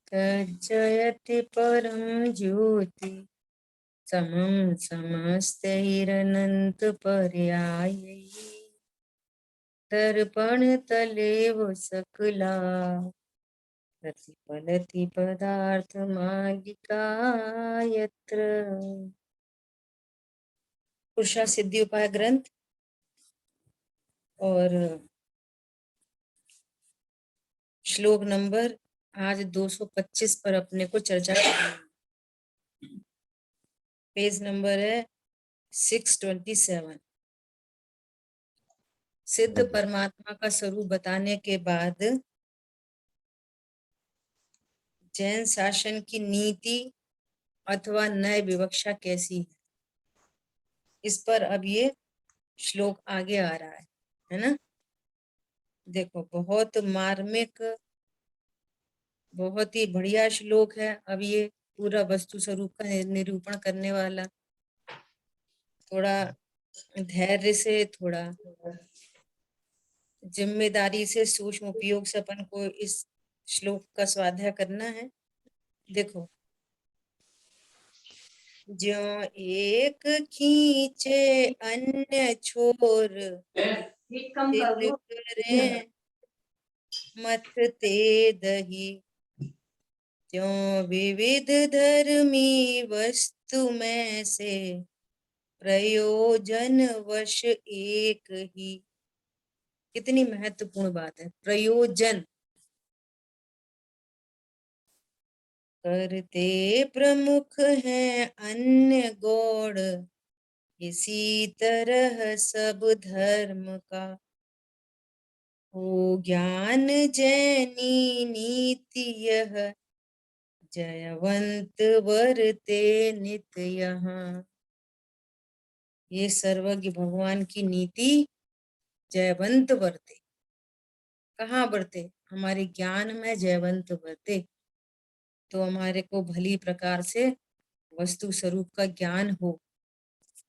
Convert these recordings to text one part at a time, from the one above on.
तज्जयति परं ज्योति समं समस्तैरनन्तपर्यायैः दर्पणतलेव सकला प्रतिफलति पदार्थमालिका यत्र। पुरुषा सिद्धि उपाय ग्रंथ और श्लोक नंबर आज 225 पर अपने को चर्चा करनी। पेज नंबर है 627। सिद्ध परमात्मा का स्वरूप बताने के बाद जैन शासन की नीति अथवा नय विवक्षा कैसी है, इस पर अब ये श्लोक आगे आ रहा है ना। देखो, बहुत मार्मिक, बहुत ही बढ़िया श्लोक है। अब ये पूरा वस्तु स्वरूप का निरूपण करने वाला। थोड़ा धैर्य से, थोड़ा जिम्मेदारी से, सूक्ष्म उपयोग से अपन को इस श्लोक का स्वाध्याय करना है। देखो, ज्यों एक खींचे अन्य छोर तिल करें मत ते दही, त्यों विविध धर्मी वस्तु में से प्रयोजन वश एक ही। कितनी महत्वपूर्ण बात है, प्रयोजन। करते प्रमुख हैं अन्य गौड़, इसी तरह सब धर्म का हो ज्ञान जैनी नीति यह, जयवंत वर्ते नित यहाँ। ये सर्वज्ञ भगवान की नीति जयवंत वर्ते। कहाँ वर्ते? हमारे ज्ञान में जयवंत वर्ते, तो हमारे को भली प्रकार से वस्तु स्वरूप का ज्ञान हो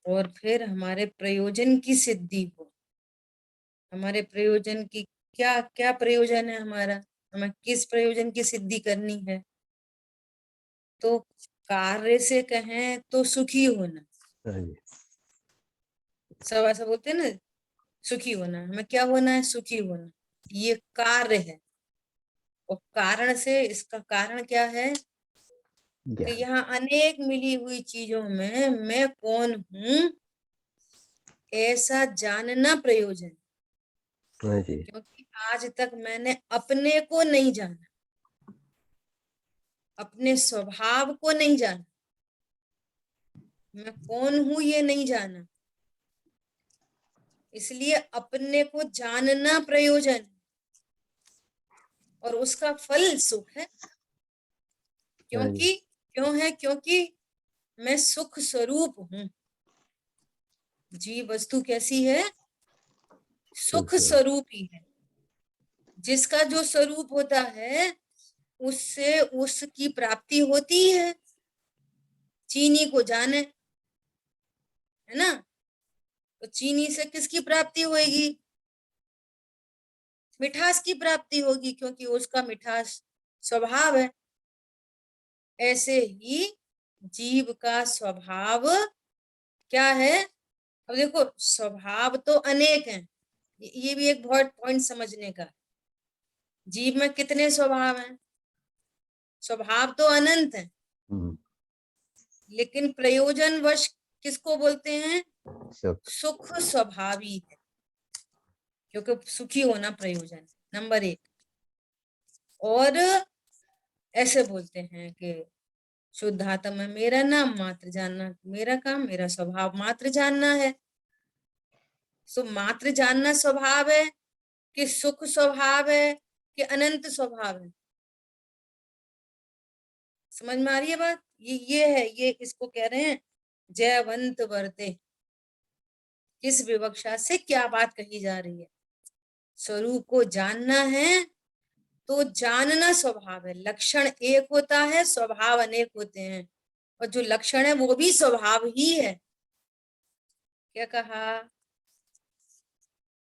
और फिर हमारे प्रयोजन की सिद्धि हो। हमारे प्रयोजन की क्या क्या प्रयोजन है हमारा, हमें किस प्रयोजन की सिद्धि करनी है? तो कार्य से कहें तो सुखी होना। सब ऐसा बोलते हैं ना, सुखी होना। हमें क्या होना है? सुखी होना। ये कार्य है। और कारण से, इसका कारण क्या है कि यहाँ अनेक मिली हुई चीजों में मैं कौन हूं ऐसा जानना प्रयोजन। क्योंकि आज तक मैंने अपने को नहीं जाना, अपने स्वभाव को नहीं जाना, मैं कौन हूं ये नहीं जाना। इसलिए अपने को जानना प्रयोजन, और उसका फल सुख है। क्यों है? क्योंकि मैं सुख स्वरूप हूं। जीव वस्तु कैसी है? सुख स्वरूप ही है। जिसका जो स्वरूप होता है उससे उसकी प्राप्ति होती है। चीनी को जाने, है ना, तो चीनी से किसकी प्राप्ति होगी? मिठास की प्राप्ति होगी, क्योंकि उसका मिठास स्वभाव है। ऐसे ही जीव का स्वभाव क्या है? अब देखो, स्वभाव तो अनेक हैं, ये भी एक बहुत पॉइंट समझने का। जीव में कितने स्वभाव हैं? स्वभाव तो अनंत है, लेकिन प्रयोजन वश किसको बोलते हैं? सुख स्वभावी है, क्योंकि सुखी होना प्रयोजन है, नंबर एक। और ऐसे बोलते हैं कि शुद्ध आत्मा है, मेरा नाम मात्र जानना, मेरा काम, मेरा स्वभाव मात्र जानना है। सो मात्र जानना स्वभाव है कि सुख स्वभाव है कि अनंत स्वभाव है? समझ में आ रही है बात? ये है, ये इसको कह रहे हैं जयवंत वर्ते। किस विवक्षा से क्या बात कही जा रही है? स्वरूप को जानना है तो जानना स्वभाव है। लक्षण एक होता है, स्वभाव अनेक होते हैं, और जो लक्षण है वो भी स्वभाव ही है। क्या कहा?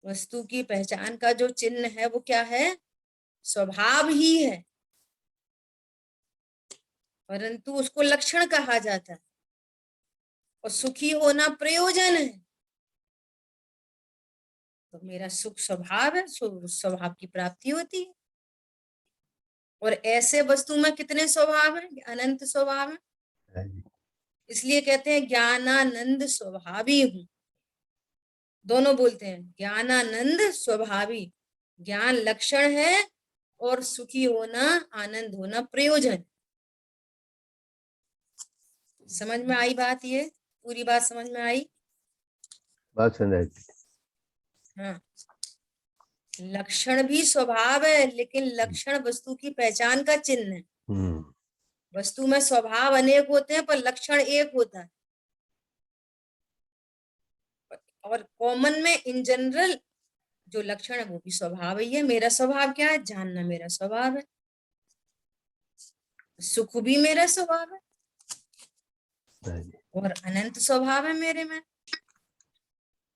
वस्तु की पहचान का जो चिन्ह है वो क्या है? स्वभाव ही है। परंतु उसको लक्षण कहा जाता है, और सुखी होना प्रयोजन है। तो मेरा सुख स्वभाव है, स्वभाव की प्राप्ति होती है। और ऐसे वस्तु में कितने स्वभाव है? अनंत स्वभाव है। हाँ जी। इसलिए कहते हैं ज्ञानानंद स्वभावी हूँ। दोनों बोलते हैं, ज्ञानानंद स्वभावी। ज्ञान लक्षण है और सुखी होना, आनंद होना प्रयोजन। समझ में आई बात? ये पूरी बात समझ में आई? बात समझ आई। हाँ, लक्षण भी स्वभाव है, लेकिन लक्षण वस्तु की पहचान का चिन्ह है। वस्तु में स्वभाव अनेक होते हैं, पर लक्षण एक होता है। और कॉमन में इन जनरल जो लक्षण है वो भी स्वभाव ही है। मेरा स्वभाव क्या है? जानना मेरा स्वभाव है। सुख भी मेरा स्वभाव है, हाँ जी। और अनंत स्वभाव है मेरे में।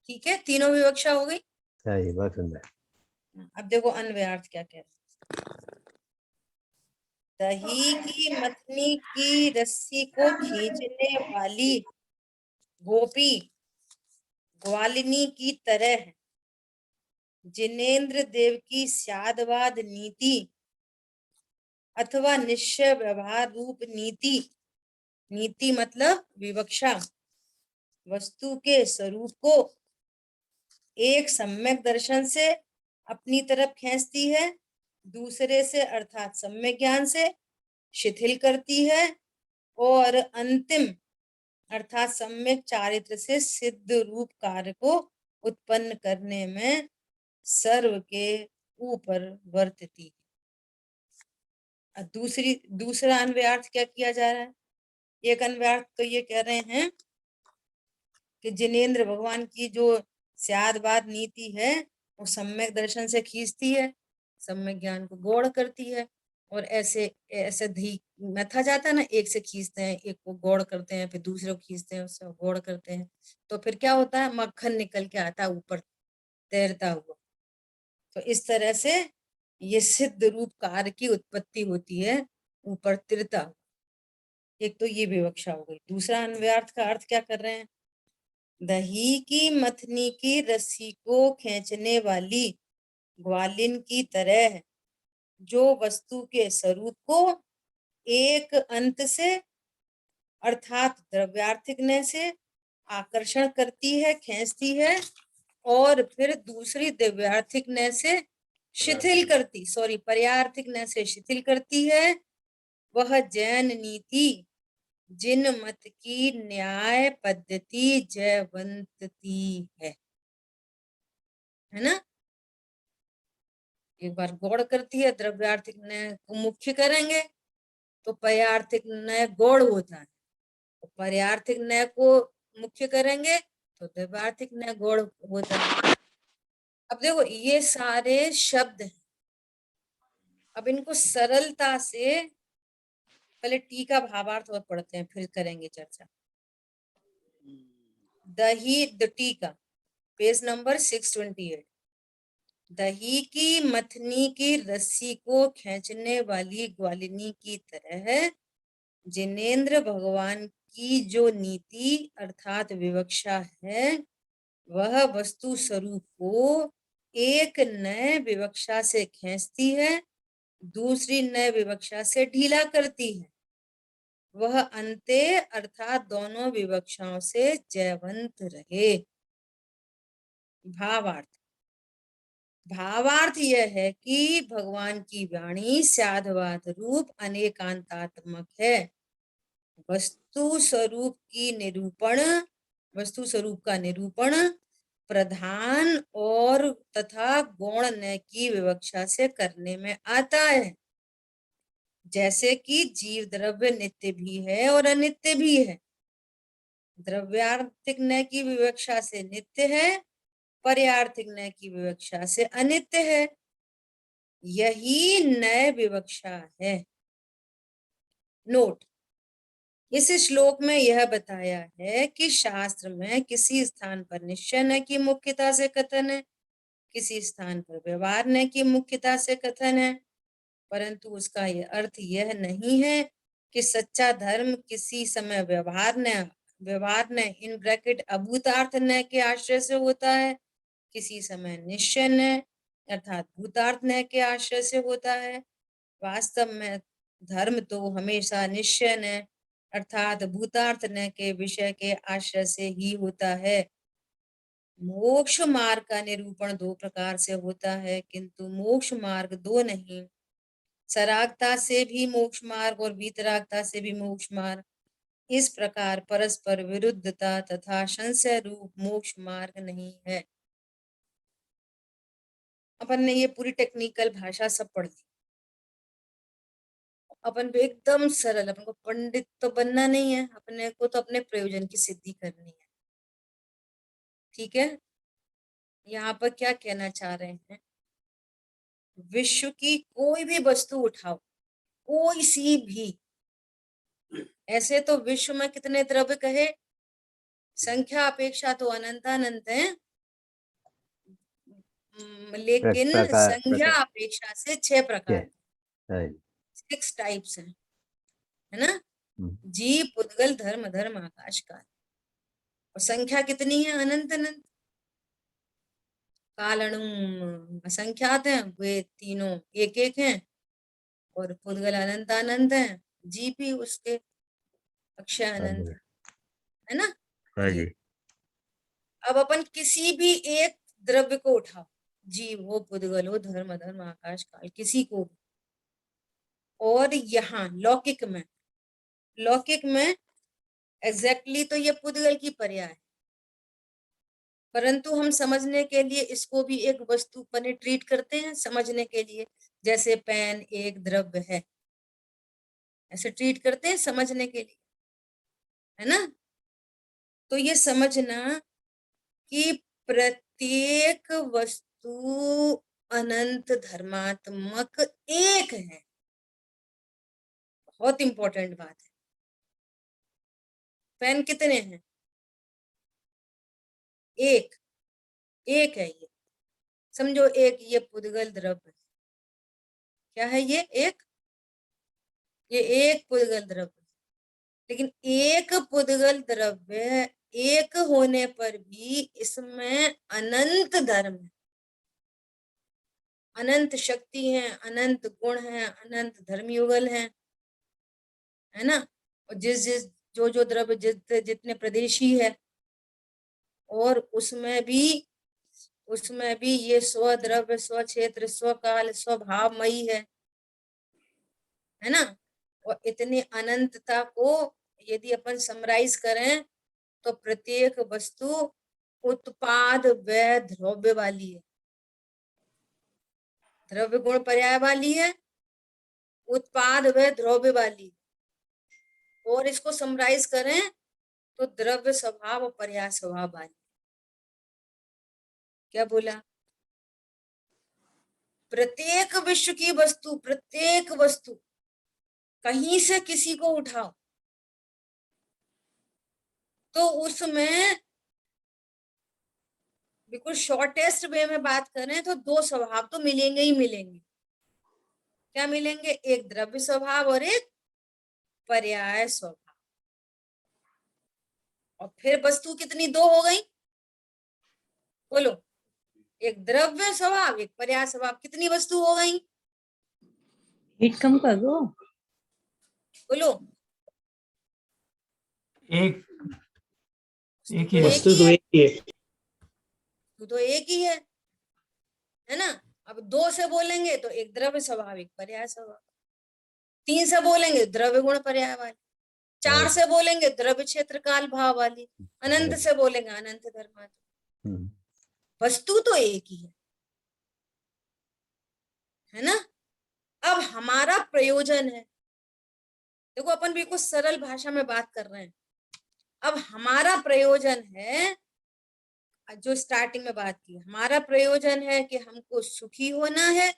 ठीक है, तीनों विवक्षा हो गई। हाँ जी, बात समझ आई। अब देखो अन्वयार्थ क्या कह रहे हैं। दही की मथनी की रस्सी को खींचने वाली गोपी ग्वालिनी की तरह जिनेन्द्र देव की स्यादवाद नीति अथवा निश्चय व्यवहार रूप नीति, नीति मतलब विवक्षा, वस्तु के स्वरूप को एक सम्यक दर्शन से अपनी तरफ खींचती है, दूसरे से अर्थात सम्यक ज्ञान से शिथिल करती है, और अंतिम अर्थात सम्यक चारित्र से सिद्ध रूप कार्य को उत्पन्न करने में सर्व के ऊपर वर्तती है। दूसरा अन्वयार्थ क्या किया जा रहा है? एक अन्वयार्थ तो ये कह रहे हैं कि जिनेन्द्र भगवान की जो स्यादवाद नीति है वो सम्यक दर्शन से खींचती है, सम्यक ज्ञान को गौड़ करती है। और ऐसे ऐसे धी मथा जाता है ना, एक से खींचते हैं, एक को गौड़ करते हैं, फिर दूसरे को खींचते हैं, उससे गौड़ करते हैं, तो फिर क्या होता है? मक्खन निकल के आता है ऊपर तैरता हुआ। तो इस तरह से ये सिद्ध रूप कार्य की उत्पत्ति होती है ऊपर तिरता हुआ। एक तो ये विवक्षा हो गई। दूसरा अन्वयार्थ का अर्थ क्या कर रहे हैं? दही की मथनी की रस्सी को खींचने वाली ग्वालिन की तरह जो वस्तु के स्वरूप को एक अंत से अर्थात द्रव्यार्थिक ने से आकर्षण करती है, खींचती है, और फिर दूसरी द्रव्यार्थिक ने से शिथिल करती, पर्यार्थिक ने से शिथिल करती है, वह जैन नीति जिन मत की न्याय पद्धति जयवंतती है ना। एक बार गौड़ करती है, द्रव्यार्थिक न्याय को मुख्य करेंगे तो पर्यार्थिक न्याय गौड़ होता है, तो पर्यार्थिक न्याय को मुख्य करेंगे तो द्रव्यार्थिक न्याय गौड़ होता है। अब देखो ये सारे शब्द हैं, अब इनको सरलता से पहले टीका भावार्थ और पढ़ते हैं, फिर करेंगे चर्चा। दही द टीका पेज नंबर 628। दही की मथनी की रस्सी को खींचने वाली ग्वालिनी की तरह जिनेन्द्र भगवान की जो नीति अर्थात विवक्षा है, वह वस्तु स्वरूप को एक नए विवक्षा से खींचती है, दूसरी नए विवक्षा से ढीला करती है। वह अंते अर्थात दोनों विवक्षाओं से जयवंत रहे। भावार्थ भावार्थ यह है कि भगवान की वाणी स्यादवाद रूप अनेकांतात्मक है। वस्तु स्वरूप का निरूपण प्रधान और तथा गौण न की विवक्षा से करने में आता है। जैसे कि जीव द्रव्य नित्य भी है और अनित्य भी है। द्रव्यार्थिक न की विवक्षा से नित्य है, पर्यार्थिक न की विवक्षा से अनित्य है। यही नए विवक्षा है। नोट, इस श्लोक में यह बताया है कि शास्त्र में किसी स्थान पर निश्चय न की मुख्यता से कथन है, किसी स्थान पर व्यवहार न की मुख्यता से कथन है, परंतु उसका यह अर्थ यह नहीं है कि सच्चा धर्म किसी समय व्यवहार न इन ब्रैकेट अभूतार्थ न के आश्रय से होता है, किसी समय निश्चय न अर्थात भूतार्थ न के आश्रय से होता है। वास्तव में धर्म तो हमेशा निश्चय न अर्थात भूतार्थ न के विषय के आश्रय से ही होता है। मोक्ष मार्ग का निरूपण दो प्रकार से होता है, किंतु मोक्ष मार्ग दो नहीं, सरागता से भी मोक्ष मार्ग और वीतरागता से भी मोक्ष मार्ग, इस प्रकार परस्पर विरुद्धता तथा संशय रूप मोक्ष मार्ग नहीं है। अपन ने ये पूरी टेक्निकल भाषा सब पढ़ ली। अपन को एकदम सरल, अपन को पंडित तो बनना नहीं है, अपने को तो अपने प्रयोजन की सिद्धि करनी है। ठीक है, यहाँ पर क्या कहना चाह रहे हैं, विश्व की कोई भी वस्तु उठाओ, कोई सी भी, ऐसे तो विश्व में कितने द्रव्य कहे, संख्या अपेक्षा तो अनंतानंत है, लेकिन प्रकार संख्या अपेक्षा से 6 प्रकार, है। 6 टाइप्स है ना, हम्म, जीव पुद्गल धर्म धर्म आकाश काल, और संख्या कितनी है, अनंत अनंत। कालणुम असंख्यात हैं, वे तीनों एक एक हैं, और पुद्गल अनंत अनंत है, जीव भी उसके अक्षय अनंत है ना। हाँ ये जी। अब अपन किसी भी एक द्रव्य को उठाओ, जीव हो पुद्गल हो धर्म धर्म आकाश काल, किसी को भी, और यहाँ लौकिक में एग्जैक्टली तो ये पुद्गल की पर्याय है, परंतु हम समझने के लिए इसको भी एक वस्तु पर ट्रीट करते हैं समझने के लिए, जैसे पेन एक द्रव्य है, ऐसे ट्रीट करते हैं समझने के लिए, है ना। तो ये समझना कि प्रत्येक वस्तु अनंत धर्मात्मक एक है, बहुत इंपॉर्टेंट बात है। पेन कितने हैं, एक एक है ये, समझो एक ये पुद्गल द्रव्य है, क्या है ये एक पुद्गल द्रव्य, लेकिन एक पुद्गल द्रव्य एक होने पर भी इसमें अनंत धर्म है, अनंत शक्ति है, अनंत गुण है, अनंत धर्म युगल है ना। और जिस जिस जो द्रव्य जितने प्रदेशी है, और उसमें भी ये स्व द्रव्य स्व क्षेत्र स्व काल स्वभावमयी है ना। और इतनी अनंतता को यदि अपन समराइज करें तो प्रत्येक वस्तु उत्पाद व द्रव्य वाली है, द्रव्य गुण पर्याय वाली है, उत्पाद व द्रव्य वाली, और इसको समराइज करें तो द्रव्य स्वभाव और पर्याय स्वभाव वाली। क्या बोला, प्रत्येक विश्व की वस्तु, प्रत्येक वस्तु कहीं से किसी को उठाओ तो उसमें बिल्कुल शॉर्टेस्ट वे में बात करें तो 2 स्वभाव तो मिलेंगे ही मिलेंगे। क्या मिलेंगे, एक द्रव्य स्वभाव और एक पर्याय स्वभाव। और फिर वस्तु कितनी 2 हो गई, बोलो, एक द्रव्य स्वभाव एक पर्याय स्वभाव, कितनी वस्तु हो गई, हीट कम कर दो। बोलो, एक एक तो ही एक ही है, एक ही है। तो एक ही है ना। अब 2 से बोलेंगे तो एक द्रव्य स्वभाव एक पर्याय स्वभाव, 3 से बोलेंगे द्रव्य गुण पर्याय वाली, 4 से बोलेंगे द्रव्य क्षेत्र काल भाव वाली, अनंत से बोलेंगे अनंत धर्मात्मा। वस्तु तो एक ही है ना। अब हमारा प्रयोजन है, देखो अपन बिल्कुल सरल भाषा में बात कर रहे हैं, अब हमारा प्रयोजन है, जो स्टार्टिंग में बात की, हमारा प्रयोजन है कि हमको सुखी होना है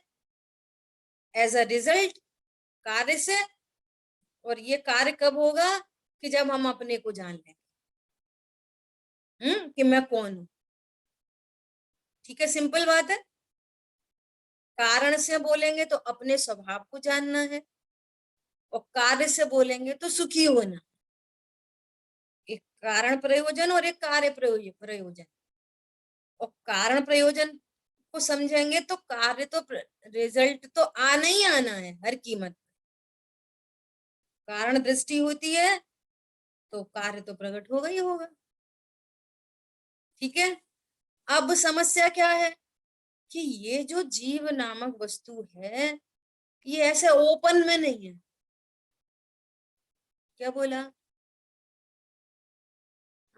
एज अ रिजल्ट कार्य से, और ये कार्य कब होगा कि जब हम अपने को जान लें, कि मैं कौन हूं। ठीक है, सिंपल बात है। कारण से बोलेंगे तो अपने स्वभाव को जानना है, और कार्य से बोलेंगे तो सुखी होना। एक कारण प्रयोजन और एक कार्य प्रयोजन। और कारण प्रयोजन को समझेंगे तो कार्य तो रिजल्ट तो आना ही आना है हर कीमत। कारण दृष्टि होती है तो कार्य तो प्रकट होगा ही होगा। ठीक है। अब समस्या क्या है कि ये जो जीव नामक वस्तु है ये ऐसे ओपन में नहीं है। क्या बोला?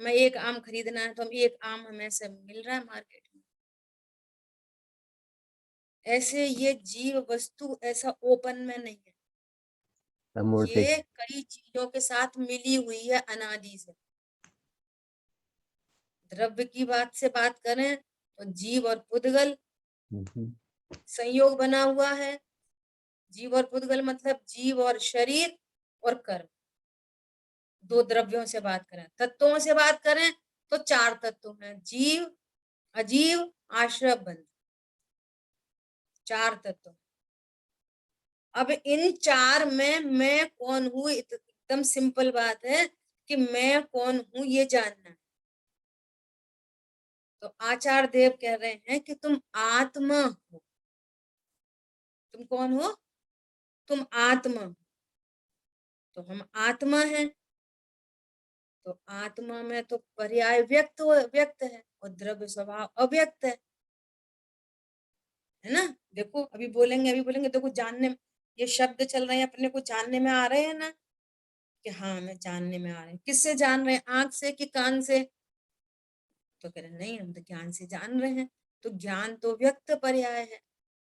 हमें एक आम खरीदना है तो हम एक आम हमें से मिल रहा है मार्केट में। ऐसे ये जीव वस्तु ऐसा ओपन में नहीं है। मूर्ति ये कई चीजों के साथ मिली हुई है अनादि से। द्रव्य की बात करें तो जीव और पुद्गल संयोग बना हुआ है। जीव और पुद्गल मतलब जीव और शरीर और कर्म। दो द्रव्यों से बात करें। तत्वों से बात करें तो चार तत्व हैं, जीव, अजीव, आश्रय, बंध। चार तत्व। अब इन चार में मैं कौन हूं, एकदम सिंपल बात है कि मैं कौन हूं ये जानना है। तो आचार्य देव कह रहे हैं कि तुम आत्मा हो। तुम कौन हो? तुम आत्मा हो। तो हम आत्मा हैं। तो आत्मा में तो पर्याय व्यक्त है और द्रव्य स्वभाव अव्यक्त है ना। देखो अभी बोलेंगे देखो जानने में ये शब्द चल रहे हैं, अपने को जानने में आ रहे हैं ना कि हाँ हमें जानने में आ रहे हैं। किससे जान रहे हैं? आंख से कि कान से? तो कह रहे नहीं हम तो ज्ञान से जान रहे हैं। तो ज्ञान तो व्यक्त पर्याय है,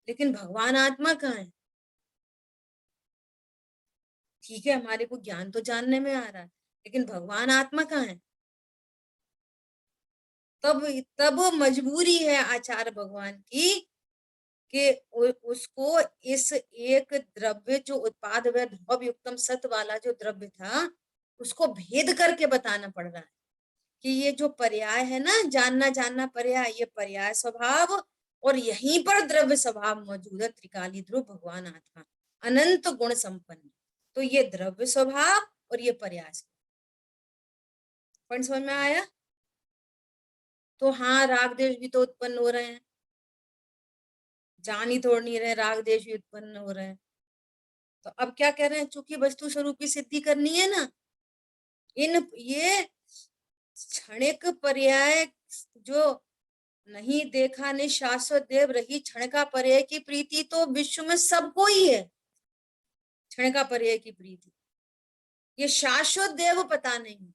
लेकिन भगवान आत्मा कहाँ है? ठीक है हमारे को ज्ञान तो जानने में आ रहा है, लेकिन भगवान आत्मा कहाँ है? तब तब मजबूरी है आचार्य भगवान की कि उसको इस एक द्रव्य जो उत्पाद व द्रव्य युक्तम सत वाला जो द्रव्य था उसको भेद करके बताना पड़ रहा है कि ये जो पर्याय है ना, जानना जानना पर्याय, ये पर्याय स्वभाव और यहीं पर द्रव्य स्वभाव मौजूद है। त्रिकाली ध्रुव भगवान आत्मा अनंत गुण संपन्न। तो ये द्रव्य स्वभाव और ये पर्याय स्वभाव समझ में आया? तो हाँ राग देश भी तो उत्पन्न हो रहे हैं, जान ही तोड़ नहीं रहे, राग देश भी उत्पन्न हो रहे हैं। तो अब क्या कह रहे हैं, चूंकि वस्तु स्वरूप की सिद्धि करनी है ना, इन ये क्षणिक पर्याय जो नहीं देखा नहीं शाश्वत देव रही क्षण का पर्याय की प्रीति तो विश्व में सबको ही है। क्षण का पर्याय की प्रीति ये शाश्वत देव पता नहीं,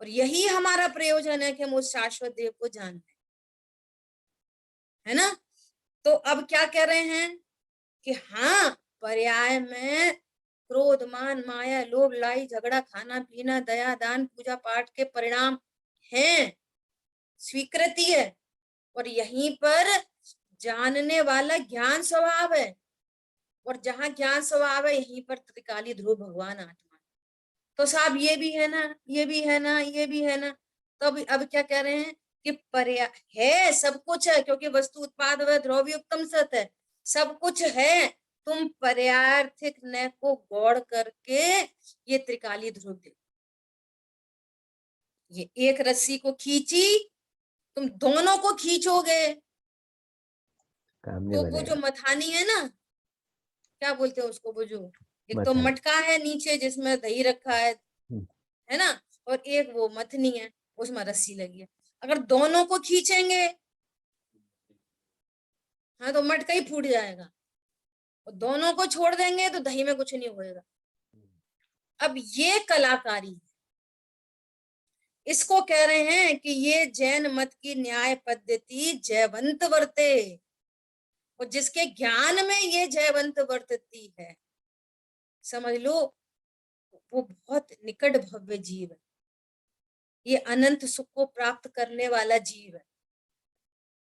और यही हमारा प्रयोजन है कि हम उस शाश्वत देव को जान लें, है ना। तो अब क्या कह रहे हैं कि हाँ पर्याय में क्रोध मान माया लोभ लाई झगड़ा खाना पीना दया दान पूजा पाठ के परिणाम हैं, स्वीकृति है, और यहीं पर जानने वाला ज्ञान स्वभाव है, और जहां ज्ञान स्वभाव है यहीं पर त्रिकाली ध्रुव भगवान आत्मा। तो साहब ये भी है ना, ये भी है ना, ये भी है ना। तो अब क्या कह रहे हैं कि पर्याय है, सब कुछ है, क्योंकि वस्तु उत्पाद व द्रव्य उत्तम सत है, सब कुछ है। तुम पर्यार्थिक न को गौड़ करके ये त्रिकाली ध्रुव देखो। ये एक रस्सी को खींची, तुम दोनों को खींचोगे काम नहीं तो वो बनेगा। जो मथानी है ना, क्या बोलते हैं उसको, वो जो एक तो मथानी। मटका है नीचे जिसमें दही रखा है ना, और एक वो मथनी है उसमें रस्सी लगी है। अगर दोनों को खींचेंगे हाँ तो मटका ही फूट जाएगा, और दोनों को छोड़ देंगे तो दही में कुछ नहीं होएगा। अब ये कलाकारी है, इसको कह रहे हैं कि ये जैन मत की न्याय पद्धति जयवंत वर्ते, और जिसके ज्ञान में ये जयवंत वर्तती है समझ लो वो बहुत निकट भव्य जीव है, ये अनंत सुख को प्राप्त करने वाला जीव है।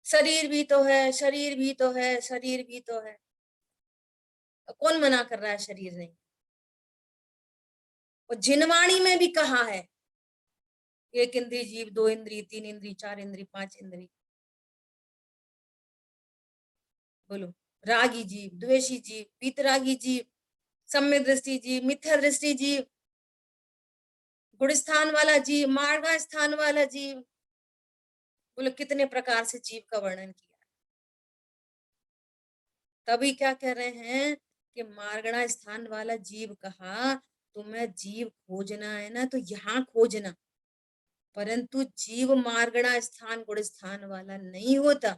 शरीर भी तो है, शरीर भी तो है, शरीर भी तो है, तो कौन मना कर रहा है शरीर नहीं। और जिनवाणी में भी कहा है एक इंद्री जीव, दो इंद्री, तीन इंद्री, चार इंद्री, पांच इंद्री। बोलो, रागी जीव, द्वेषी जीव, पीतरागी जीव, सम्यक दृष्टि जीव, मिथ्या दृष्टि जीव, गुण स्थान वाला जीव, मार्गा स्थान वाला जीव। बोले कितने प्रकार से जीव का वर्णन किया। तभी क्या कह रहे हैं कि मार्गणा स्थान वाला जीव कहा, तुम्हें जीव खोजना है ना तो यहाँ खोजना, परंतु जीव मार्गणा स्थान गुण स्थान वाला नहीं होता।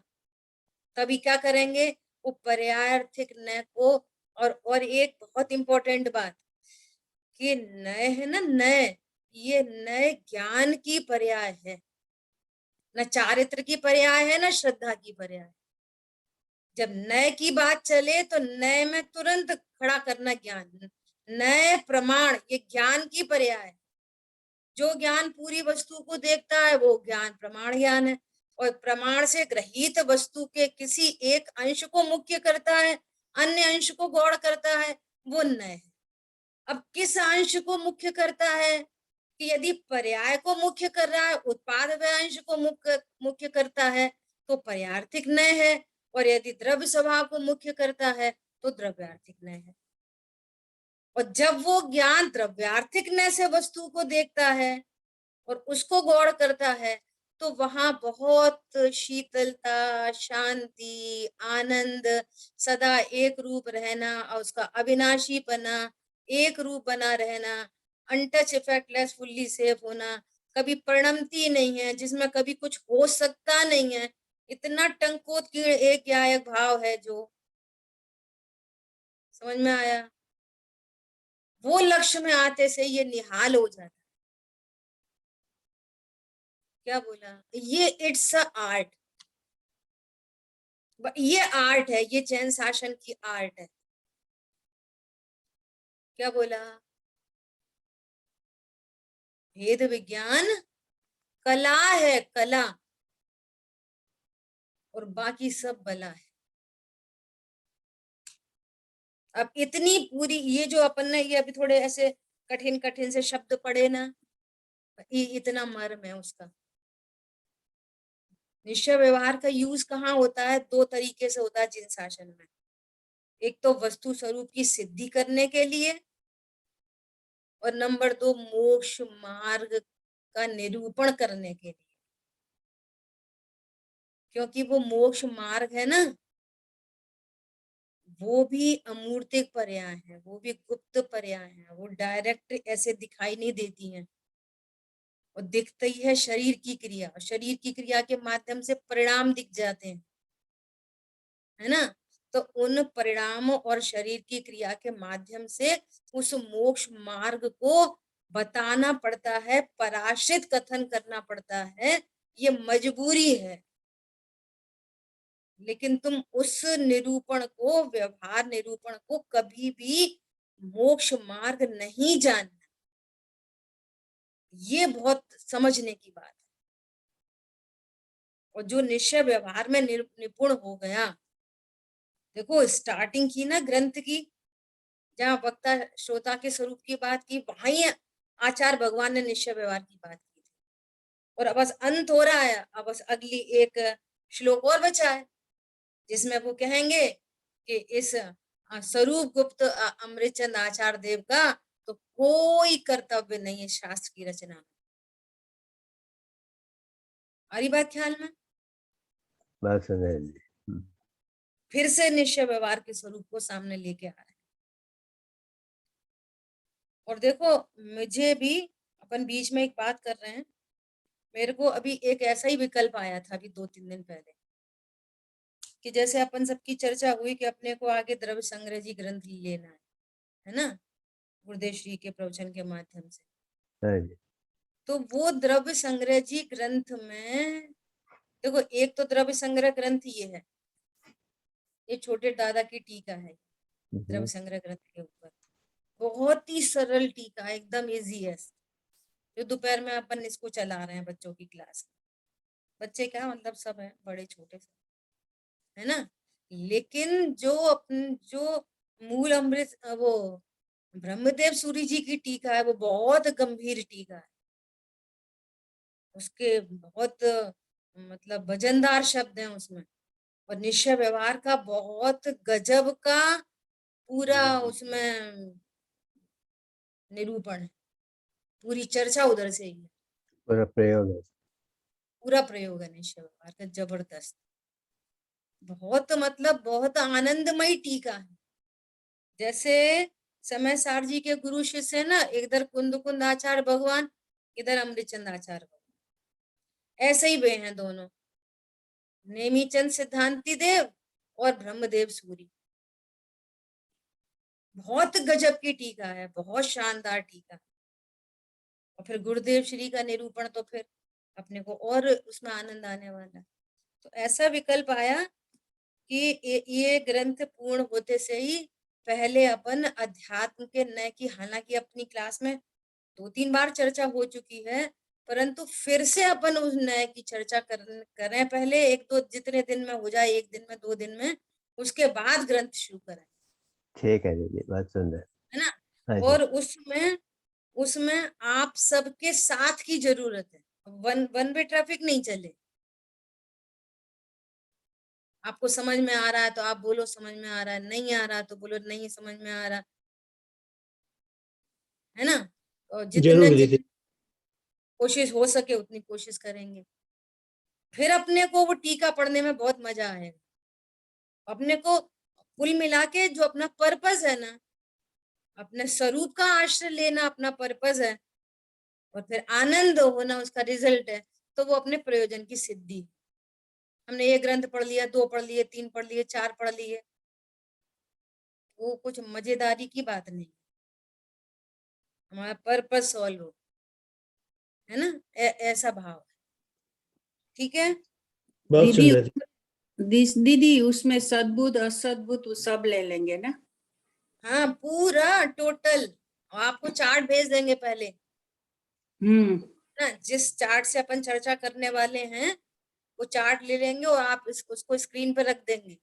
तभी क्या करेंगे, वो पर्यायार्थिक नय को, और एक बहुत इंपॉर्टेंट बात कि नय है ना, नय, ये नय ज्ञान की पर्याय है, न चारित्र की पर्याय है, न श्रद्धा की पर्याय। जब नय की बात चले तो नय में तुरंत खड़ा करना ज्ञान, नय प्रमाण, ये ज्ञान की पर्याय है। जो ज्ञान पूरी वस्तु को देखता है वो ज्ञान प्रमाण ज्ञान है, और प्रमाण से ग्रहित वस्तु के किसी एक अंश को मुख्य करता है, अन्य अंश को गौण करता है, वो नय है। अब किस अंश को मुख्य करता है कि यदि पर्याय को मुख्य कर रहा है, उत्पाद व अंश को मुख्य करता है तो पर्यार्थिक नय है, और यदि द्रव्य स्वभाव को मुख्य करता है तो द्रव्यार्थिक नय है। और जब वो ज्ञान द्रव्यार्थिक नय से वस्तु को देखता है और उसको गौण करता है तो वहां बहुत शीतलता, शांति, आनंद, सदा एक रूप रहना और उसका अविनाशीपना, एक रूप बना रहना, अनटच इफेक्टलेस, फुल्ली सेफ होना, कभी परिणमती नहीं है, जिसमें कभी कुछ हो सकता नहीं है, इतना टंकोत्कीर्ण एक या एक भाव है जो समझ में आया। वो लक्ष्य में आते से ये निहाल हो जाता। क्या बोला, ये इट्स अ आर्ट, ये आर्ट है, ये जैन शासन की आर्ट है। क्या बोला, भेद विज्ञान कला है, कला, और बाकी सब बला है। अब इतनी पूरी ये जो अपन ने ये अभी थोड़े ऐसे कठिन कठिन से शब्द पढ़े ना, ये इतना मर्म है उसका। निश्चय व्यवहार का यूज कहाँ होता है, दो तरीके से होता है जिन शासन में। एक तो वस्तु स्वरूप की सिद्धि करने के लिए, और नंबर 2 मोक्ष मार्ग का निरूपण करने के लिए। क्योंकि वो मोक्ष मार्ग है ना, वो भी अमूर्तिक पर्याय है, वो भी गुप्त पर्याय है, वो डायरेक्ट ऐसे दिखाई नहीं देती हैं, और दिखती है शरीर की क्रिया, और शरीर की क्रिया के माध्यम से परिणाम दिख जाते हैं, है ना। तो उन परिणामों और शरीर की क्रिया के माध्यम से उस मोक्ष मार्ग को बताना पड़ता है, पराश्रित कथन करना पड़ता है, ये मजबूरी है। लेकिन तुम उस निरूपण को, व्यवहार निरूपण को कभी भी मोक्ष मार्ग नहीं जानना, ये बहुत समझने की बात है। और जो निश्चय व्यवहार में निपुण हो गया, देखो स्टार्टिंग की ना ग्रंथ की, जहाँ वक्ता श्रोता के स्वरूप की बात की, वहां ही आचार्य भगवान ने निश्चय व्यवहार की बात की थी। और अब बस अंत हो रहा है, अब बस अगली एक श्लोक और बचा है जिसमें वो कहेंगे कि इस स्वरूप गुप्त अमृतचंद आचार्य देव का तो कोई कर्तव्य नहीं है शास्त्र की रचना में। आ रही बात ख्याल में? बात समझ ली। फिर से निश्चय व्यवहार के स्वरूप को सामने लेके आ रहे हैं। और देखो मुझे भी, अपन बीच में एक बात कर रहे हैं, मेरे को अभी एक ऐसा ही विकल्प आया था अभी 2-3 दिन पहले, कि जैसे अपन सबकी चर्चा हुई कि अपने को आगे द्रव्य संग्रह जी ग्रंथ लेना है ना, गुरुदेव श्री के प्रवचन के माध्यम से। हाँ जी। तो वो द्रव्य संग्रह जी ग्रंथ में देखो, एक तो द्रव्य संग्रह ग्रंथ ये है, ये छोटे दादा की टीका है द्रव्य संग्रह ग्रंथ के ऊपर, बहुत ही सरल टीका, एकदम इजी है, जो दोपहर में अपन इसको चला रहे हैं बच्चों की क्लास में। बच्चे क्या मतलब सब है, बड़े छोटे सब, है ना। लेकिन जो मूल अमृत वो ब्रह्मदेव सूरी जी की टीका है, वो बहुत गंभीर टीका है, उसके बहुत मतलब वजनदार शब्द हैं उसमें, और निश्चय व्यवहार का बहुत गजब का पूरा उसमें निरूपण है, पूरी चर्चा उधर से ही है, पूरा प्रयोग है। पूरा प्रयोग है निश्चय व्यवहार का, जबरदस्त, बहुत मतलब बहुत आनंदमयी टीका है। जैसे समय सार जी के गुरु शिष्य है ना, इधर कुंद कुंद आचार्य भगवान, इधर अमृतचंद आचार्य भगवान, ऐसे ही वे हैं दोनों, नेमीचंद सिद्धांति देव और ब्रह्मदेव सूरी। बहुत गजब की टीका है, बहुत शानदार टीका। और फिर गुरुदेव श्री का निरूपण तो फिर अपने को और उसमें आनंद आने वाला है। तो ऐसा विकल्प आया कि ये ग्रंथ पूर्ण होते से ही पहले अपन अध्यात्म के नए की, हालांकि अपनी क्लास में 2-3 बार चर्चा हो चुकी है, परंतु फिर से अपन उस नए की चर्चा करें पहले, 1-2 जितने दिन में हो जाए, 1 दिन में 2 दिन में, उसके बाद ग्रंथ शुरू करें। ठीक है दीदी, बहुत सुंदर है ना। हाँ जी। और उसमें आप सबके साथ की जरूरत है, वन वे ट्रैफिक नहीं चले। आपको समझ में आ रहा है तो आप बोलो समझ में आ रहा है, नहीं आ रहा तो बोलो नहीं समझ में आ रहा, है ना। और जितने कोशिश हो सके उतनी कोशिश करेंगे, फिर अपने को वो टीका पढ़ने में बहुत मजा आएगा। अपने को कुल मिला के जो अपना पर्पस है ना, अपने स्वरूप का आश्रय लेना अपना पर्पस है, और फिर आनंद होना उसका रिजल्ट है, तो वो अपने प्रयोजन की सिद्धि। हमने 1 ग्रंथ पढ़ लिया, 2 पढ़ लिए, 3 पढ़ लिए, 4 पढ़ लिए, वो कुछ मजेदारी की बात नहीं, हमारा पर्पस सॉल्व हो, है ना, ऐसा भाव है। ठीक है दीदी, दीदी उसमें सद्बुद्ध असद्बुद्ध वो सब ले लेंगे ना? हाँ, पूरा टोटल आपको चार्ट भेज देंगे पहले ना, जिस चार्ट से अपन चर्चा करने वाले हैं वो चार्ट ले लेंगे और आप उसको स्क्रीन पे रख देंगे,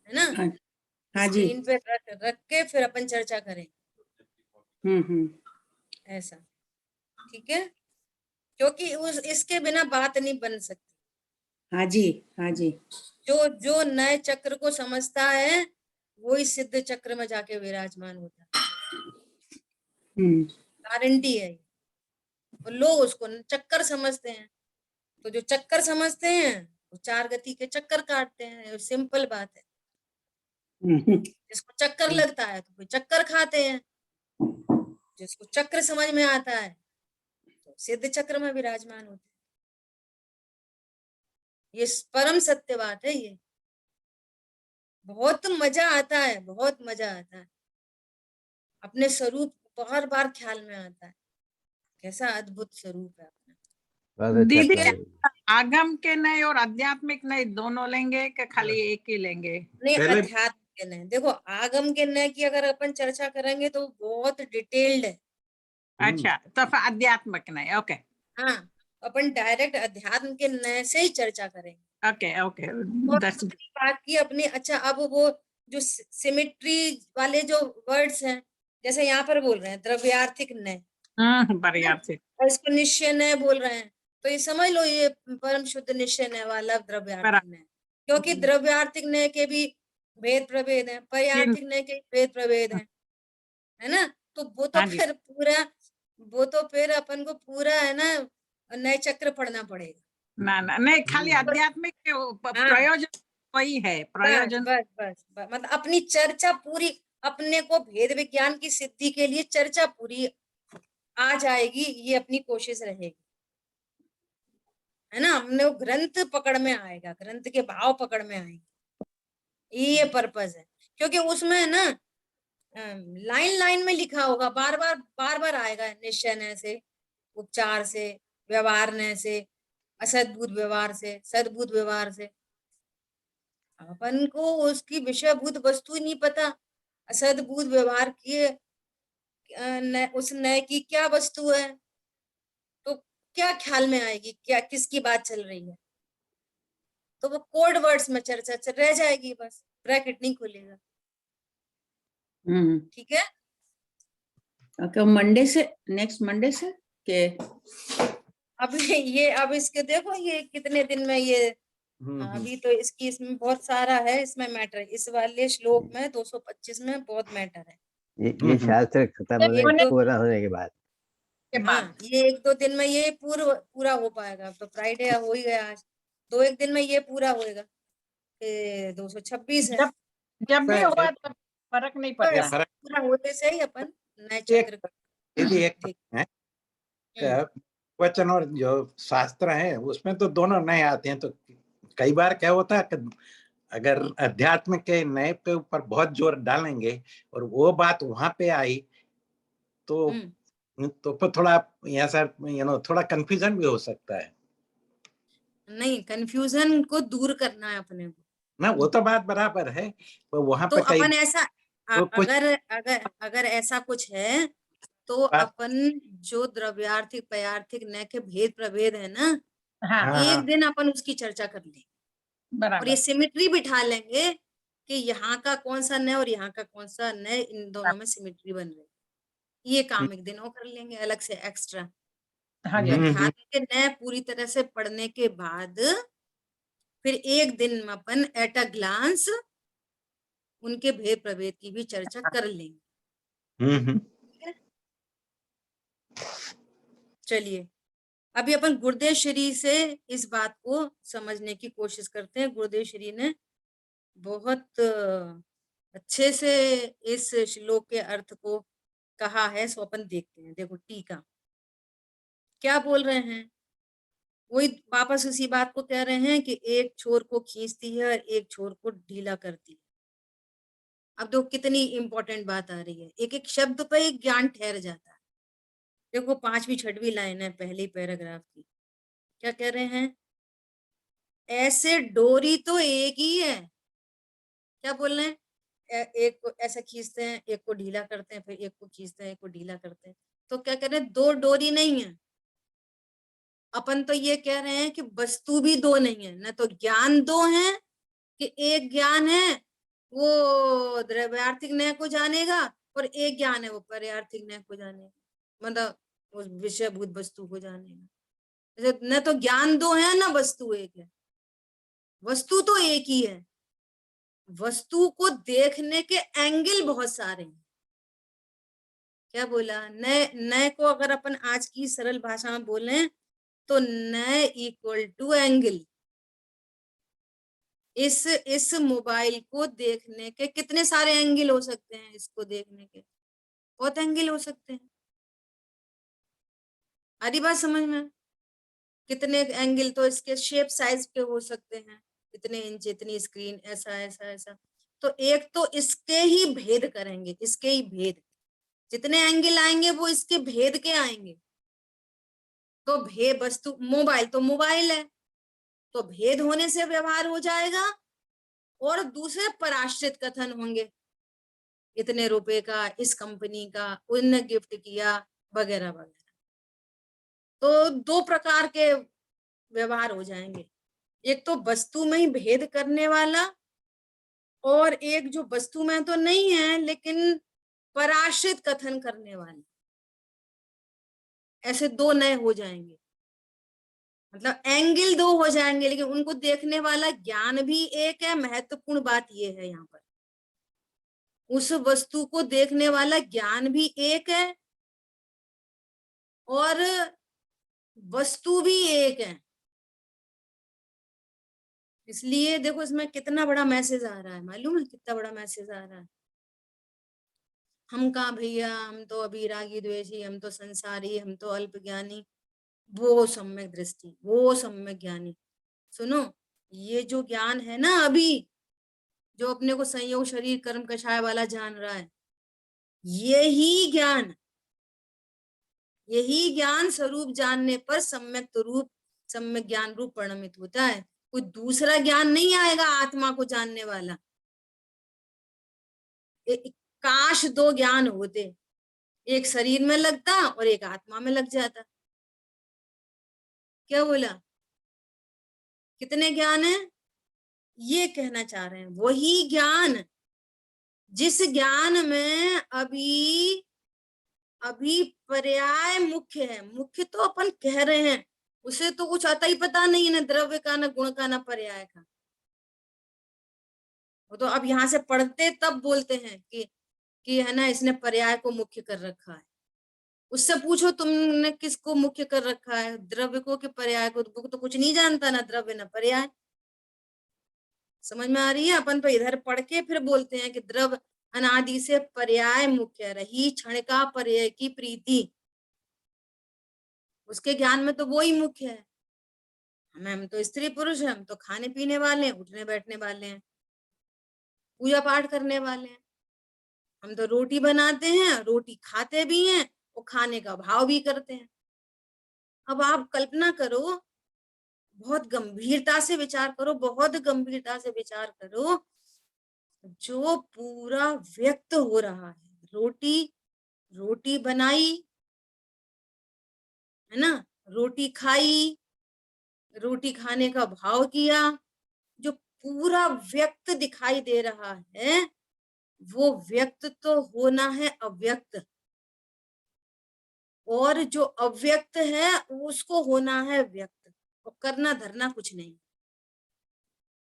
है ना। हाँ जी। स्क्रीन पे रख के फिर अपन चर्चा करें, ऐसा। ठीक है, क्योंकि इसके बिना बात नहीं बन सकती। हाँ जी, हाँ जी। जो नए चक्र को समझता है वही सिद्ध चक्र में जाके विराजमान होता है, गारंटी है। और लोग उसको चक्कर समझते हैं, तो जो चक्कर समझते हैं वो 4 गति के चक्कर काटते हैं, सिंपल बात है। जिसको चक्कर लगता है तो कोई चक्कर खाते हैं, जिसको चक्र समझ में आता है तो सिद्ध चक्र में विराजमान होते हैं। ये परम सत्य बात है, ये बहुत मजा आता है, बहुत मजा आता है, अपने स्वरूप बार बार ख्याल में आता है, कैसा अद्भुत स्वरूप है अपना। बहुत अच्छा दीदी, था। आगम के नए और आध्यात्मिक नए दोनों लेंगे कि खाली एक ही लेंगे? नहीं, अध्यात्म के नए, देखो आगम के नए की अगर अपन चर्चा करेंगे तो बहुत डिटेल्ड है। अच्छा, तो फिर आध्यात्मिक नए, ओके। हाँ, अपन डायरेक्ट अध्यात्म के नए से ही चर्चा करेंगे। ओके ओके, और अपनी बात की अपनी, अच्छा अब वो जो सिमेट्री वाले जो वर्ड्स हैं, जैसे यहाँ पर बोल रहे हैं द्रव्यार्थिक नय, और इसको निश्चय नय बोल रहे हैं, तो ये समझ लो ये परम शुद्ध निश्चय नय वाला द्रव्यार्थिक नय, क्योंकि द्रव्यार्थिक नय के भी भेद प्रभेद है, पर्यार्थिक नय के भेद प्रभेद है ना। तो वो तो फिर पूरा, वो तो फिर अपन को पूरा है ना नए चक्र पढ़ना पड़ेगा। ना ना नहीं, खाली आध्यात्मिक के प्रयोजन वही है, प्रयोजन बस मतलब अपनी चर्चा पूरी, अपने को भेद विज्ञान की सिद्धि के लिए चर्चा पूरी आ जाएगी, ये अपनी कोशिश रहेगी, है ना। हमने वो ग्रंथ पकड़ में आएगा, ग्रंथ के भाव पकड़ में आएंगे, ये पर्पस है। क्योंकि उसमें है ना लाइन लाइन में लिखा होगा, बार बार आएगा, निश्चय से, उपचार से, व्यवहार से, असद्भुत व्यवहार से, सद्भुत व्यवहार से। अपन को उसकी विषयभूत वस्तु ही नहीं पता, असद्भुत व्यवहार किए उस नए की क्या वस्तु है, तो क्या ख्याल में आएगी, क्या किसकी बात चल रही है, तो वो कोड वर्ड्स में चर्चा रह जाएगी, बस ब्रैकेट नहीं खुलेगा। ठीक है, ओके, मंडे से, नेक्स्ट मंडे से के अब ये अब इसके देखो ये कितने दिन में ये अभी तो इसमें बहुत सारा है, इसमें मैटर, इस वाले श्लोक में 225 में बहुत मैटर है। ये शास्त्र खत्म होने पूरा होने के बाद। के हाँ, बाद ये 1-2 दिन में ये पूरा हो पाएगा। तो फ्राइडे हो ही गया आज, 2-1 दिन में ये पूरा होएगा। 226 है। जब भी हुआ तब फर्क नहीं तो पड़ता। ऐसे पूरा होते से ही अपन नए एक चक्र दीदी एक देख- है हम्म, वचन और जो शास्त्र है उसमें तो दोनों नए आते हैं। तो कई बार क्या होता है कि अगर अध्यात्म के नए पे ऊपर बहुत जोर डालेंगे और वो बात वहां पे आई तो फिर थोड़ा ऐसा थोड़ा कंफ्यूजन भी हो सकता है नहीं, कंफ्यूजन को दूर करना है अपने को। ना। वो तो बात बराबर है पर वहां तो पे कई अपन ऐसा तो कुछ अगर ऐसा कुछ है तो बात- अपन जो द्रव्यार्थिक पयार्थिक नय के भेद प्रभेद है ना, हाँ हाँ, एक हाँ, दिन अपन उसकी चर्चा कर लेंगे और बराबर। ये सिमिट्री बिठा लेंगे कि यहाँ का कौन सा नय और यहाँ का कौन सा नय, इन दोनों में सिमिट्री बन रही है। ये काम एक दिन और कर लेंगे अलग से एक्स्ट्रा। हाँ जी। अध्यात्म के नय पूरी तरह से पढ़ने के बाद फिर एक दिन में अपन एट अ ग्लांस उनके भेद प्रभेद की भी चर्चा कर लेंगे। चलिए, अभी अपन गुरुदेव श्री से इस बात को समझने की कोशिश करते हैं। गुरुदेव श्री ने बहुत अच्छे से इस श्लोक के अर्थ को कहा है, सो अपन देखते हैं। देखो टीका क्या बोल रहे हैं, वही वापस उसी बात को कह रहे हैं कि एक छोर को खींचती है और एक छोर को ढीला करती है। अब देखो कितनी इंपॉर्टेंट बात आ रही है, एक एक शब्द पर एक ज्ञान ठहर जाता है। देखो 5वीं 6वीं लाइन है पहले पैराग्राफ की, क्या कह रहे हैं, ऐसे डोरी तो एक ही है। क्या बोल रहे हैं, एक को ऐसा खींचते हैं, एक को ढीला करते हैं, फिर एक को खींचते हैं, एक को ढीला करते हैं। तो क्या कह रहे हैं, दो डोरी नहीं है। अपन तो ये कह रहे हैं कि वस्तु भी दो नहीं है, न तो ज्ञान दो है कि एक ज्ञान है वो द्रव्यार्थिक नय को जानेगा और एक ज्ञान है वो पर्यार्थिक नय को जानेगा, मतलब उस विषयभूत वस्तु को जानेगा। न तो ज्ञान दो है ना वस्तु एक है, वस्तु तो एक ही है। वस्तु को देखने के एंगल बहुत सारे हैं। क्या बोला, नय नय को अगर अपन आज की सरल भाषा में बोले तो नय इक्वल टू एंगल। इस मोबाइल को देखने के कितने सारे एंगल हो सकते हैं, इसको देखने के बहुत एंगल हो सकते हैं। आधी बात समझ में, कितने एंगल, तो इसके शेप साइज के हो सकते हैं, इतने इंच, इतनी स्क्रीन, ऐसा ऐसा ऐसा। तो एक तो इसके ही भेद करेंगे, इसके ही भेद, जितने एंगल आएंगे वो इसके भेद के आएंगे। तो भेद वस्तु, मोबाइल तो मोबाइल है, तो भेद होने से व्यवहार हो जाएगा और दूसरे पराश्रित कथन होंगे, इतने रुपए का, इस कंपनी का, उनने गिफ्ट किया, वगैरह वगैरह। तो दो प्रकार के व्यवहार हो जाएंगे, एक तो वस्तु में ही भेद करने वाला और एक जो वस्तु में तो नहीं है लेकिन पराश्रित कथन करने वाले। ऐसे दो नए हो जाएंगे, मतलब एंगल दो हो जाएंगे, लेकिन उनको देखने वाला ज्ञान भी एक है। महत्वपूर्ण बात ये है यहाँ पर, उस वस्तु को देखने वाला ज्ञान भी एक है और वस्तु भी एक है। इसलिए देखो इसमें कितना बड़ा मैसेज आ रहा है, मालूम है कितना बड़ा मैसेज आ रहा है। हम कहाँ भैया, हम तो अभी रागी द्वेषी, हम तो संसारी, हम तो अल्प ज्ञानी। वो सम्यक दृष्टि, वो सम्यक ज्ञानी। सुनो, ये जो ज्ञान है ना अभी, जो अपने को संयोग शरीर कर्म कषाय वाला जान रहा है, यही ज्ञान स्वरूप जानने पर सम्यक ज्ञान रूप परिणमित होता है। कोई दूसरा ज्ञान नहीं आएगा आत्मा को जानने वाला। काश दो ज्ञान होते, एक शरीर में लगता और एक आत्मा में लग जाता। क्या बोला, कितने ज्ञान है, ये कहना चाह रहे हैं। वही ज्ञान जिस ज्ञान में अभी पर्याय मुख्य है, मुख्य तो अपन कह रहे हैं, उसे तो कुछ आता ही पता नहीं है, ना द्रव्य का, ना गुण का, ना पर्याय का। वो तो अब यहाँ से पढ़ते तब बोलते हैं कि कि है ना इसने पर्याय को मुख्य कर रखा है। उससे पूछो तुमने किसको मुख्य कर रखा है, द्रव्य को कि पर्याय को? वो तो कुछ नहीं जानता, ना द्रव्य ना पर्याय। समझ में आ रही है? अपन तो इधर पढ़ के फिर बोलते हैं कि द्रव्य अनादि से पर्याय मुख्य रही, क्षणिका पर्याय की प्रीति, उसके ज्ञान में तो वो ही मुख्य है। हम तो स्त्री पुरुष हैं, हम तो खाने पीने वाले हैं, उठने बैठने वाले हैं, पूजा पाठ करने वाले हैं। हम तो रोटी बनाते हैं, रोटी खाते भी हैं और खाने का भाव भी करते हैं। अब आप कल्पना करो, बहुत गंभीरता से विचार करो, बहुत गंभीरता से विचार करो, जो पूरा व्यक्त हो रहा है। रोटी बनाई, है ना, रोटी खाई, रोटी खाने का भाव किया, जो पूरा व्यक्त दिखाई दे रहा है, वो व्यक्त तो होना है अव्यक्त, और जो अव्यक्त है उसको होना है व्यक्त, और करना धरना कुछ नहीं।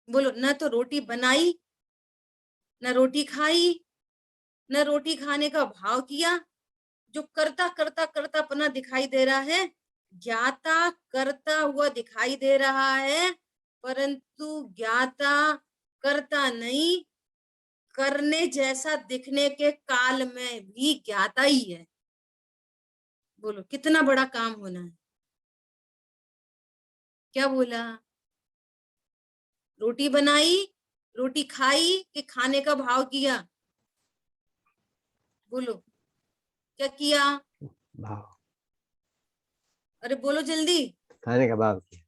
बोलो, न तो रोटी बनाई, न रोटी खाई, न रोटी खाने का भाव किया, जो करता करता करता अपना दिखाई दे रहा है, ज्ञाता करता हुआ दिखाई दे रहा है, परंतु ज्ञाता करता नहीं, करने जैसा दिखने के काल में भी ज्ञाता ही है। बोलो कितना बड़ा काम होना है। क्या बोला? रोटी बनाई, रोटी खाई कि खाने का भाव किया? बोलो क्या किया? भाव, अरे बोलो जल्दी। खाने का भाव किया,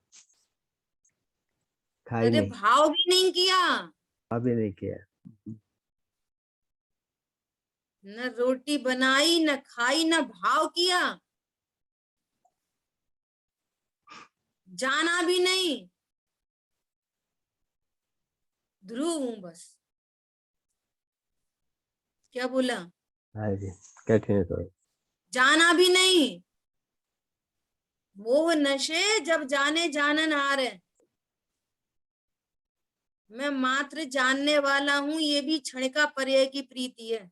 खाई अरे नहीं, भाव भी नहीं किया, भाव भी नहीं किया। न रोटी बनाई, न खाई, न भाव किया, जाना भी नहीं, ध्रुव हूं बस। क्या बोला? हाँ जी, कठिन है थोड़ा। जाना भी नहीं, मोह नशे जब जाने जानन हारे, मैं मात्र जानने वाला हूं, ये भी क्षणिका पर्याय की प्रीति है।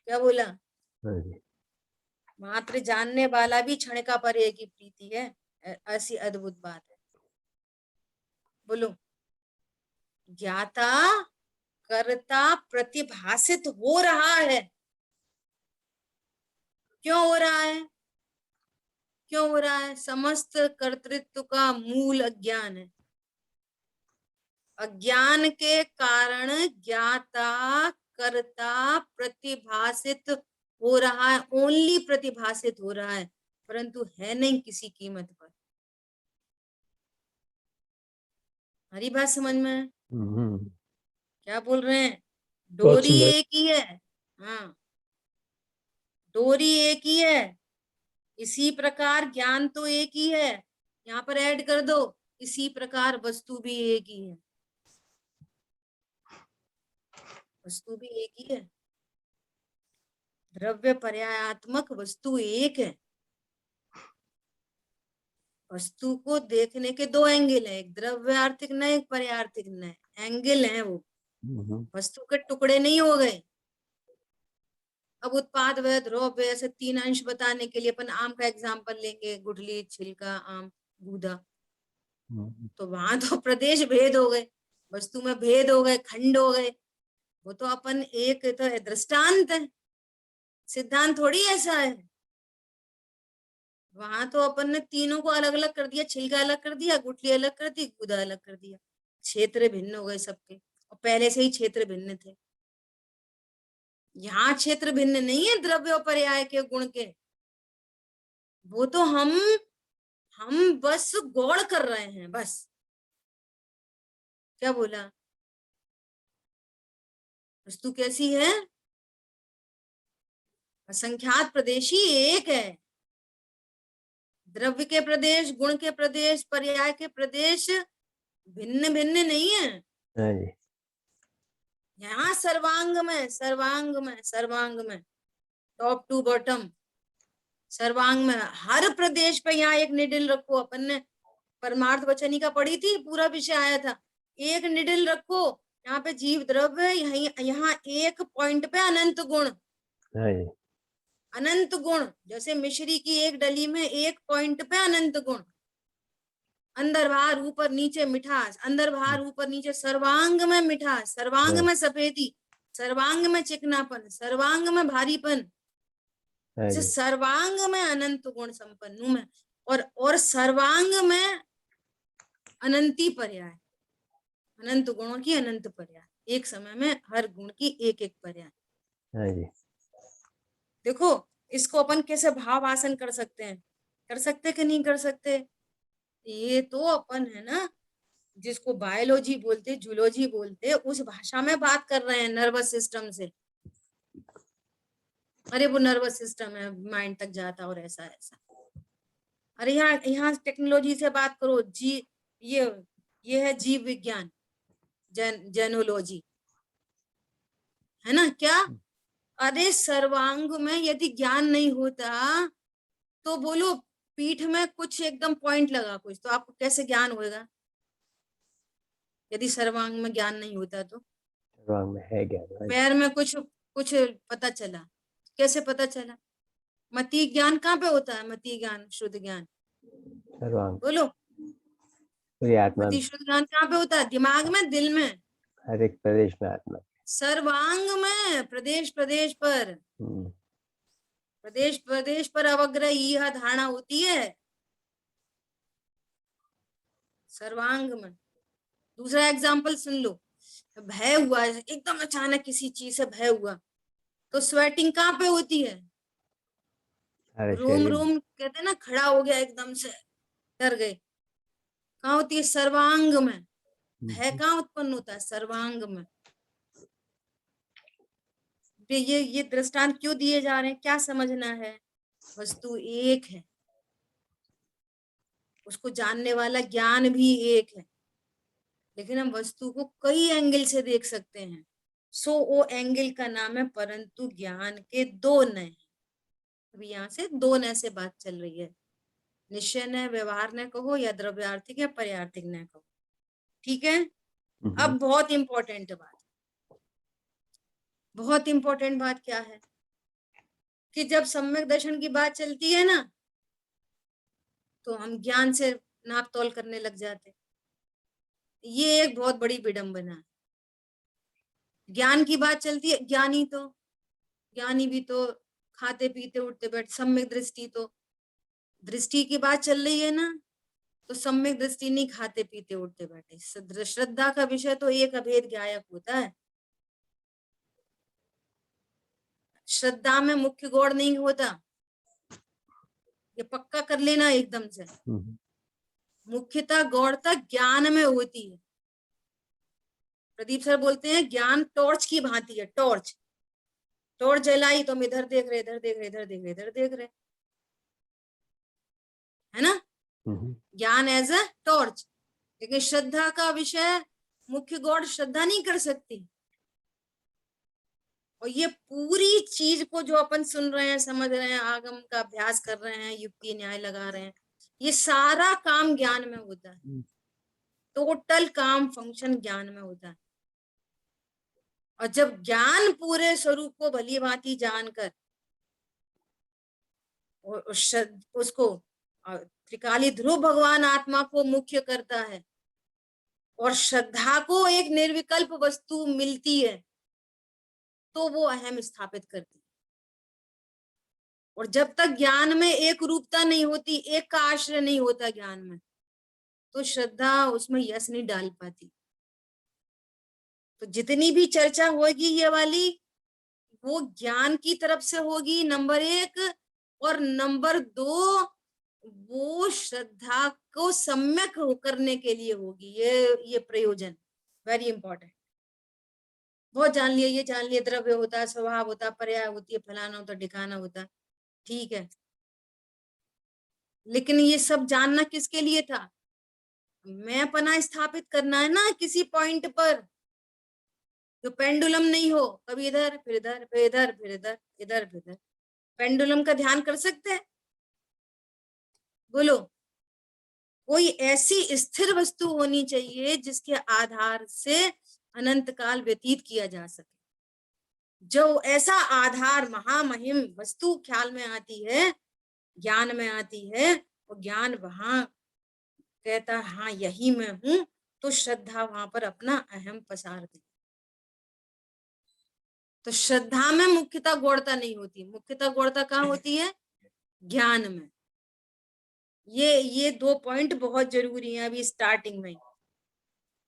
क्या बोला? हाँ जी, मात्र जानने वाला भी क्षणिका पर्याय की प्रीति है। ऐसी अद्भुत बात है। बोलो, ज्ञाता कर्ता प्रतिभासित हो रहा है। क्यों हो रहा है? क्यों हो रहा है? समस्त कर्तृत्व का मूल अज्ञान है। अज्ञान के कारण ज्ञाता कर्ता प्रतिभासित हो रहा है, ओनली प्रतिभासित हो रहा है, परंतु है नहीं किसी कीमत पर। हरी बात समझ में है? क्या बोल रहे हैं? डोरी एक ही है। हाँ, डोरी एक ही है। इसी प्रकार ज्ञान तो एक ही है, यहाँ पर ऐड कर दो, इसी प्रकार वस्तु भी एक ही है। वस्तु भी एक ही है। द्रव्य पर्यायात्मक वस्तु एक है। वस्तु को देखने के दो एंगल है, एक द्रव्यार्थिक न, एक पर्यार्थिक न, एंगल है वो। वस्तु के टुकड़े नहीं हो गए। अब उत्पाद व द्रव्य ऐसे तीन अंश बताने के लिए अपन आम का एग्जाम्पल लेंगे, गुठली, छिलका, आम, गूदा। तो वहां तो प्रदेश भेद हो गए, वस्तु में भेद हो गए, खंड हो गए। वो तो अपन एक तो दृष्टांत है, सिद्धांत थोड़ी ऐसा है। वहां तो अपन ने तीनों को अलग अलग कर दिया, छिलका अलग कर दिया, गुठली अलग कर दी, गूदा अलग कर दिया, क्षेत्र भिन्न हो गए सबके, और पहले से ही क्षेत्र भिन्न थे। यहाँ क्षेत्र भिन्न नहीं है द्रव्य और पर्याय के गुण के, वो तो हम बस गौड़ कर रहे हैं बस। क्या बोला? वस्तु कैसी है? असंख्यात प्रदेशी एक है। द्रव्य के प्रदेश, गुण के प्रदेश, पर्याय के प्रदेश भिन्न भिन्न नहीं है। हाँ जी, यहाँ सर्वांग में टॉप टू बॉटम सर्वांग में हर प्रदेश पे यहाँ एक निडिल रखो। अपन ने परमार्थ वचनिका पढ़ी थी, पूरा विषय आया था। एक निडिल रखो, यहाँ पे जीव द्रव्य, यहाँ एक पॉइंट पे अनंत गुण, हाँ जी, अनंत गुण। जैसे मिश्री की एक डली में एक पॉइंट पे अनंत गुण, अंदर बाहर ऊपर नीचे मिठास, अंदर बाहर ऊपर नीचे, सर्वांग में मिठास, सर्वांग में सफेदी, सर्वांग में चिकनापन, सर्वांग में भारीपन, हाँ जैसे जी, सर्वांग में अनंत गुण संपन्न हूं मैं, और सर्वांग में अनंती पर्याय, अनंत गुणों की अनंत पर्याय, एक समय में हर गुण की एक एक पर्याय। हाँ जी, देखो इसको अपन कैसे भाव आसन कर सकते हैं, कर सकते कि नहीं कर सकते? ये तो अपन है ना, जिसको बायोलॉजी बोलते, जूलॉजी बोलते, उस भाषा में बात कर रहे हैं, नर्वस सिस्टम से। अरे वो नर्वस सिस्टम है, माइंड तक जाता और ऐसा ऐसा। अरे यहाँ टेक्नोलॉजी से बात करो, ये है जीव विज्ञान, जेनोलॉजी, है ना क्या? अरे सर्वांग में यदि ज्ञान नहीं होता तो बोलो पीठ में कुछ एकदम पॉइंट लगा कुछ, तो आपको कैसे ज्ञान होगा? यदि सर्वांग में ज्ञान नहीं होता तो सर्वांग में है ज्ञान। हाँ जी, पैर में कुछ कुछ पता चला, कैसे पता चला? मति ज्ञान कहाँ पे होता है? मति ज्ञान, शुद्ध ज्ञान, सर्वांग बोलो। पूरी आत्मा मति में, शुद्ध ज्ञान कहाँ पे होता है? दिमाग में, दिल में, हर एक प्रदेश में आत्मा। सर्वांग में, प्रदेश प्रदेश पर, हम्म, प्रदेश प्रदेश पर अवग्रह यह धारणा होती है सर्वांग में। दूसरा एग्जाम्पल सुन लो, भय हुआ, एकदम अचानक किसी चीज से भय हुआ, तो स्वेटिंग कहाँ पे होती है? सारे रोम शरीर। रोम कहते हैं ना, खड़ा हो गया एकदम से, डर गए, कहाँ होती है? सर्वांग में। भय कहाँ उत्पन्न होता है? सर्वांग में। ये दृष्टांत क्यों दिए जा रहे हैं? क्या समझना है? वस्तु एक है, उसको जानने वाला ज्ञान भी एक है, लेकिन हम वस्तु को कई एंगल से देख सकते हैं। सो वो एंगल का नाम है परंतु ज्ञान के दो नय। अभी यहाँ से दो नय से बात चल रही है, निश्चय नय, व्यवहार नय कहो, या द्रव्यार्थिक या पर्यार्थिक नय कहो, ठीक है? अब बहुत इंपॉर्टेंट बात, बहुत इंपॉर्टेंट बात क्या है कि जब सम्यक दर्शन की बात चलती है ना, तो हम ज्ञान से नाप तोल करने लग जाते। ये एक बहुत बड़ी विडंबना है। ज्ञान की बात चलती है, ज्ञानी भी तो खाते पीते उठते बैठते, सम्यक दृष्टि, तो दृष्टि की बात चल रही है ना, तो सम्यक दृष्टि नहीं खाते पीते उठते बैठे। श्रद्धा का विषय तो एक अभेद ज्ञायक होता है, श्रद्धा में मुख्य गौड़ नहीं होता, ये पक्का कर लेना एकदम से। मुख्यता गौड़ता ज्ञान में होती है। प्रदीप सर बोलते हैं ज्ञान टॉर्च की भांति है, टॉर्च, टॉर्च जलाई तो हम इधर देख रहे, इधर देख रहे, इधर देख रहे, इधर देख रहे, है ना? ज्ञान एज अ टॉर्च। लेकिन श्रद्धा का विषय मुख्य गौड़ श्रद्धा नहीं कर सकती। और ये पूरी चीज को जो अपन सुन रहे हैं, समझ रहे हैं, आगम का अभ्यास कर रहे हैं, युक्ति न्याय लगा रहे हैं, ये सारा काम ज्ञान में होता है। टोटल काम फंक्शन ज्ञान में होता है। और जब ज्ञान पूरे स्वरूप को भली भांति जानकर और उसको त्रिकाली ध्रुव भगवान आत्मा को मुख्य करता है और श्रद्धा को एक निर्विकल्प वस्तु मिलती है, तो वो अहम स्थापित करती है। और जब तक ज्ञान में एक रूपता नहीं होती, एक का आश्रय नहीं होता ज्ञान में, तो श्रद्धा उसमें यश नहीं डाल पाती। तो जितनी भी चर्चा होगी ये वाली, वो ज्ञान की तरफ से होगी नंबर एक, और नंबर दो वो श्रद्धा को सम्यक करने के लिए होगी। ये प्रयोजन वेरी इंपॉर्टेंट। बहुत जान लिया, ये जान लिया द्रव्य होता है, स्वभाव होता है, पर्याय होती है, फलाना होता, ठिकाना होता, ठीक है, लेकिन ये सब जानना किसके लिए था? मैं पना स्थापित करना है ना किसी पॉइंट पर, जो पेंडुलम नहीं हो, कभी इधर फिर इधर फिर इधर फिर इधर, इधर फिर इधर। पेंडुलम का ध्यान कर सकते हैं? बोलो। कोई ऐसी स्थिर वस्तु होनी चाहिए जिसके आधार से अनंत काल व्यतीत किया जा सके। जो ऐसा आधार महामहिम वस्तु ख्याल में आती है, ज्ञान में आती है, वो ज्ञान वहां कहता हाँ यही मैं हूं, तो श्रद्धा वहां पर अपना अहम पसार दी। तो श्रद्धा में मुख्यता गौड़ता नहीं होती, मुख्यता गौड़ता कहाँ होती है? ज्ञान में। ये 2 पॉइंट बहुत जरूरी है अभी स्टार्टिंग में।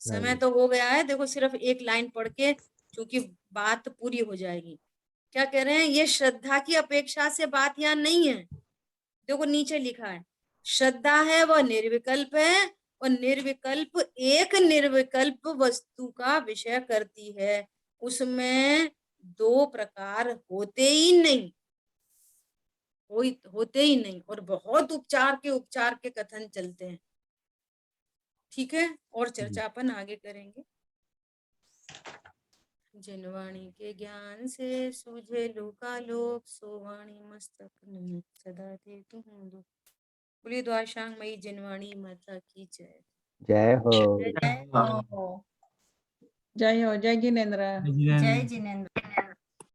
समय तो हो गया है, देखो सिर्फ एक लाइन पढ़ के क्योंकि बात पूरी हो जाएगी। क्या कह रहे हैं? ये श्रद्धा की अपेक्षा से बात यहाँ नहीं है। देखो नीचे लिखा है, श्रद्धा है वह निर्विकल्प है, और निर्विकल्प एक निर्विकल्प वस्तु का विषय करती है। उसमें 2 प्रकार होते ही नहीं, होते ही नहीं, और बहुत उपचार के कथन चलते हैं। ठीक है, और चर्चा अपन आगे करेंगे। जिनवाणी के ज्ञान से सूझे लोकालोक, सो वाणी मस्तक नमः सदा दे तुम दुख। बोलिए द्वारशांग मई जिनवाणी माता की जय। जय हो। जय जय हो जय जिनेन्द्र। जय जय जिनेन्द्र।